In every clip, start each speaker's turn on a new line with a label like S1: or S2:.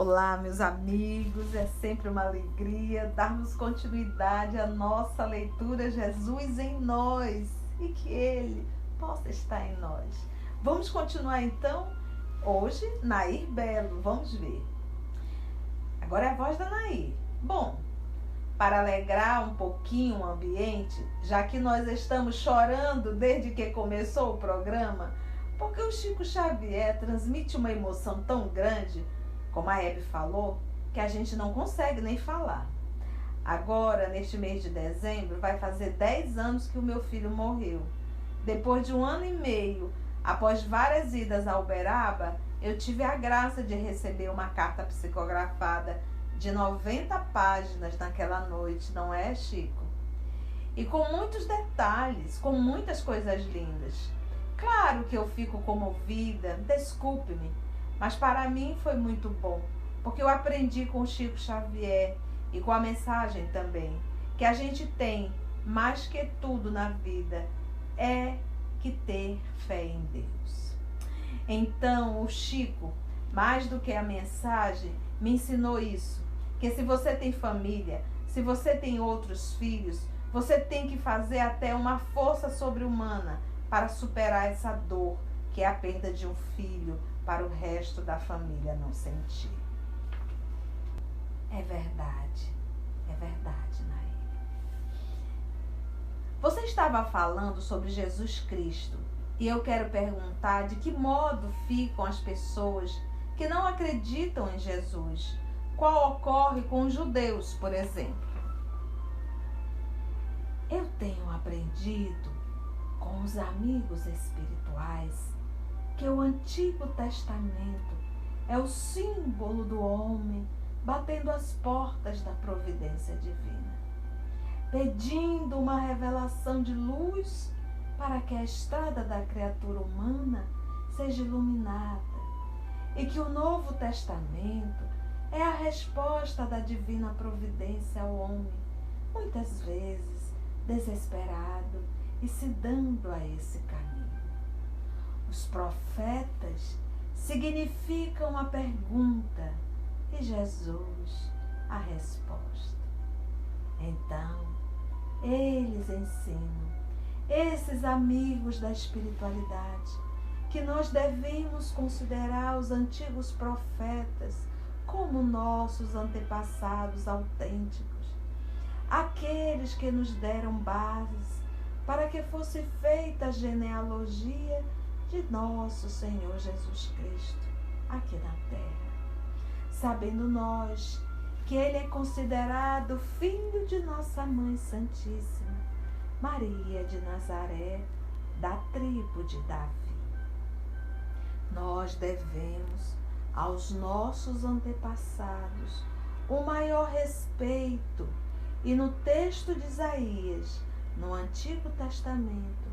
S1: Olá, meus amigos, é sempre uma alegria darmos continuidade à nossa leitura Jesus em nós e que Ele possa estar em nós. Vamos continuar então, hoje, Nair Belo, vamos ver. Agora é a voz da Nair. Bom, para alegrar um pouquinho o ambiente, já que nós estamos chorando desde que começou o programa, porque o Chico Xavier transmite uma emoção tão grande, como a Hebe falou, que a gente não consegue nem falar. Agora, neste mês de dezembro, vai fazer 10 anos que o meu filho morreu. Depois de 1 ano e meio, após várias idas a Uberaba, eu tive a graça de receber uma carta psicografada de 90 páginas naquela noite, não é, Chico? E com muitos detalhes, com muitas coisas lindas. Claro que eu fico comovida, desculpe-me, mas para mim foi muito bom, porque eu aprendi com o Chico Xavier e com a mensagem também, que a gente tem, mais que tudo na vida, é que ter fé em Deus. Então, o Chico, mais do que a mensagem, me ensinou isso, que se você tem família, se você tem outros filhos, você tem que fazer até uma força sobre-humana para superar essa dor, que é a perda de um filho, para o resto da família não sentir. É verdade, Nair. Você estava falando sobre Jesus Cristo e eu quero perguntar de que modo ficam as pessoas que não acreditam em Jesus. Qual ocorre com os judeus, por exemplo? Eu tenho aprendido com os amigos espirituais que o Antigo Testamento é o símbolo do homem batendo as portas da providência divina, pedindo uma revelação de luz para que a estrada da criatura humana seja iluminada, e que o Novo Testamento é a resposta da divina providência ao homem, muitas vezes desesperado e se dando a esse caminho. Os profetas significam a pergunta e Jesus a resposta. Então, eles ensinam, esses amigos da espiritualidade, que nós devemos considerar os antigos profetas como nossos antepassados autênticos, aqueles que nos deram bases para que fosse feita a genealogia de nosso Senhor Jesus Cristo aqui na terra, sabendo nós que Ele é considerado filho de nossa Mãe Santíssima, Maria de Nazaré, da tribo de Davi. Nós devemos aos nossos antepassados o maior respeito, e no texto de Isaías, no Antigo Testamento,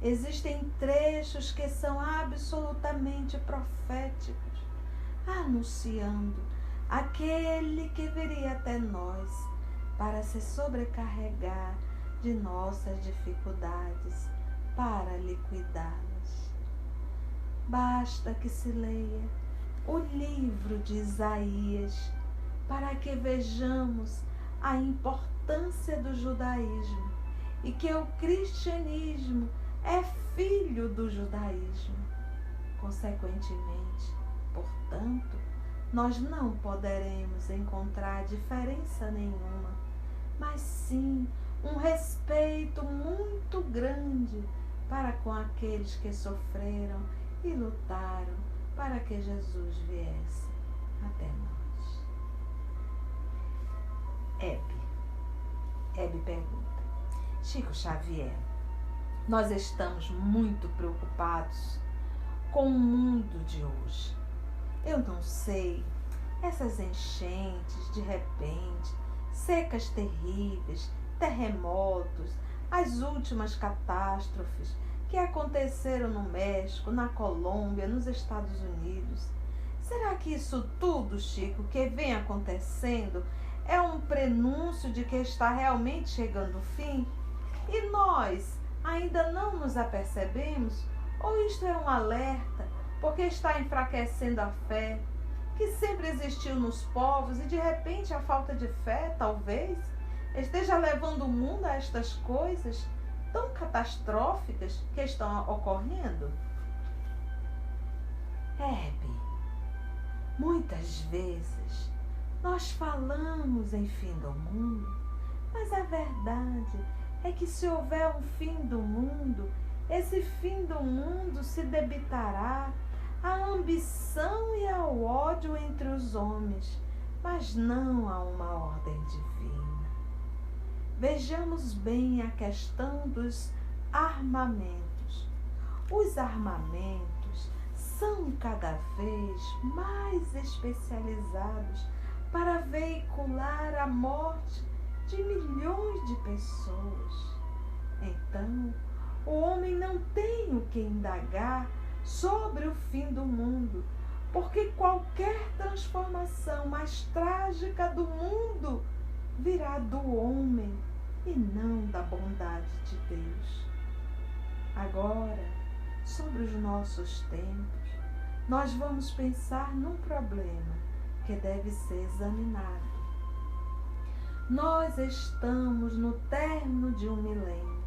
S1: existem trechos que são absolutamente proféticos, anunciando aquele que viria até nós para se sobrecarregar de nossas dificuldades para liquidá-las. Basta que se leia o livro de Isaías para que vejamos a importância do judaísmo e que o cristianismo é filho do judaísmo. Consequentemente, portanto, nós não poderemos encontrar diferença nenhuma, mas sim um respeito muito grande para com aqueles que sofreram e lutaram para que Jesus viesse até nós. Hebe pergunta: Chico Xavier, nós estamos muito preocupados com o mundo de hoje. Eu não sei, essas enchentes de repente, secas terríveis, terremotos, as últimas catástrofes que aconteceram no México, na Colômbia, nos Estados Unidos. Será que isso tudo, Chico, que vem acontecendo é um prenúncio de que está realmente chegando o fim? E nós ainda não nos apercebemos? Ou isto é um alerta, porque está enfraquecendo a fé, que sempre existiu nos povos e de repente a falta de fé, talvez, esteja levando o mundo a estas coisas tão catastróficas que estão ocorrendo? Hebe, muitas vezes nós falamos em fim do mundo, mas a verdade é que se houver um fim do mundo, esse fim do mundo se debitará à ambição e ao ódio entre os homens, mas não a uma ordem divina. Vejamos bem a questão dos armamentos. Os armamentos são cada vez mais especializados para veicular a morte de milhões de pessoas. Então, o homem não tem o que indagar sobre o fim do mundo, porque qualquer transformação mais trágica do mundo virá do homem e não da bondade de Deus. Agora, sobre os nossos tempos, nós vamos pensar num problema que deve ser examinado. Nós estamos no término de um milênio,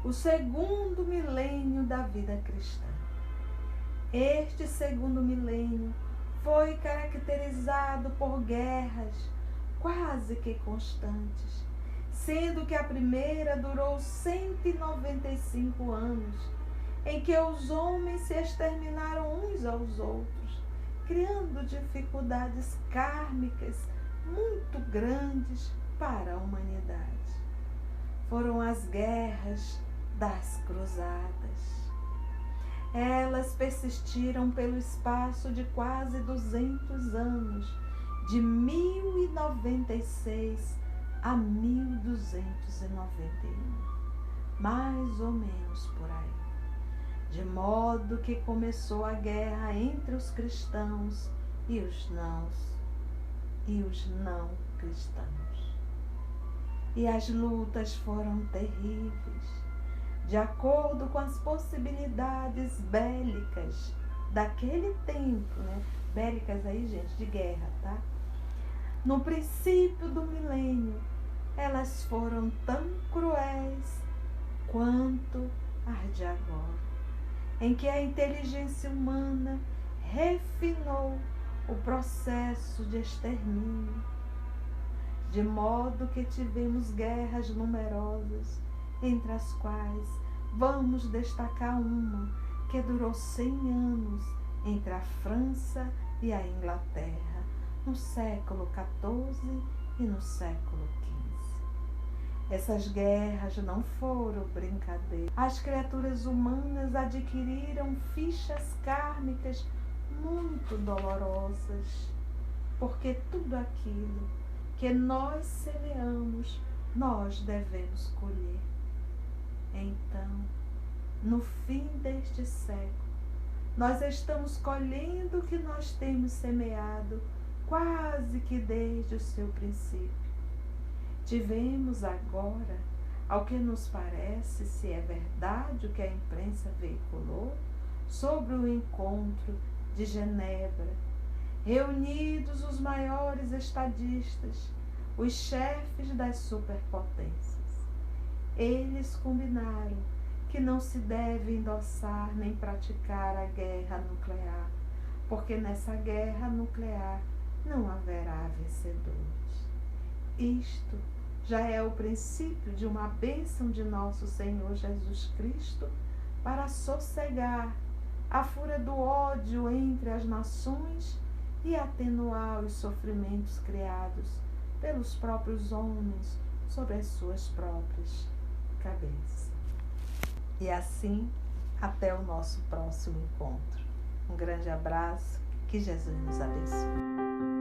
S1: o segundo milênio da vida cristã. Este segundo milênio foi caracterizado por guerras quase que constantes, sendo que a primeira durou 195 anos, em que os homens se exterminaram uns aos outros, criando dificuldades kármicas muito grandes para a humanidade. Foram as guerras das cruzadas. Elas persistiram pelo espaço de quase 200 anos, de 1096 a 1291, mais ou menos por aí. De modo que começou a guerra entre os cristãos e os não cristãos. E as lutas foram terríveis, de acordo com as possibilidades bélicas daquele tempo, né? Bélicas aí, gente, de guerra, tá? No princípio do milênio, elas foram tão cruéis quanto as de agora, em que a inteligência humana refinou o processo de extermínio, de modo que tivemos guerras numerosas, entre as quais vamos destacar uma que durou 100 anos entre a França e a Inglaterra, no século XIV e no século XV. Essas guerras não foram brincadeiras. As criaturas humanas adquiriram fichas kármicas muito dolorosas, porque tudo aquilo que nós semeamos, nós devemos colher. Então, no fim deste século, nós estamos colhendo o que nós temos semeado quase que desde o seu princípio. Tivemos agora, ao que nos parece, se é verdade o que a imprensa veiculou, sobre o encontro de Genebra, reunidos os maiores estadistas, os chefes das superpotências. Eles combinaram que não se deve endossar nem praticar a guerra nuclear, porque nessa guerra nuclear não haverá vencedores. Isto já é o princípio de uma bênção de nosso Senhor Jesus Cristo para sossegar a fúria do ódio entre as nações e atenuar os sofrimentos criados pelos próprios homens sobre as suas próprias cabeças. E assim, até o nosso próximo encontro. Um grande abraço, que Jesus nos abençoe.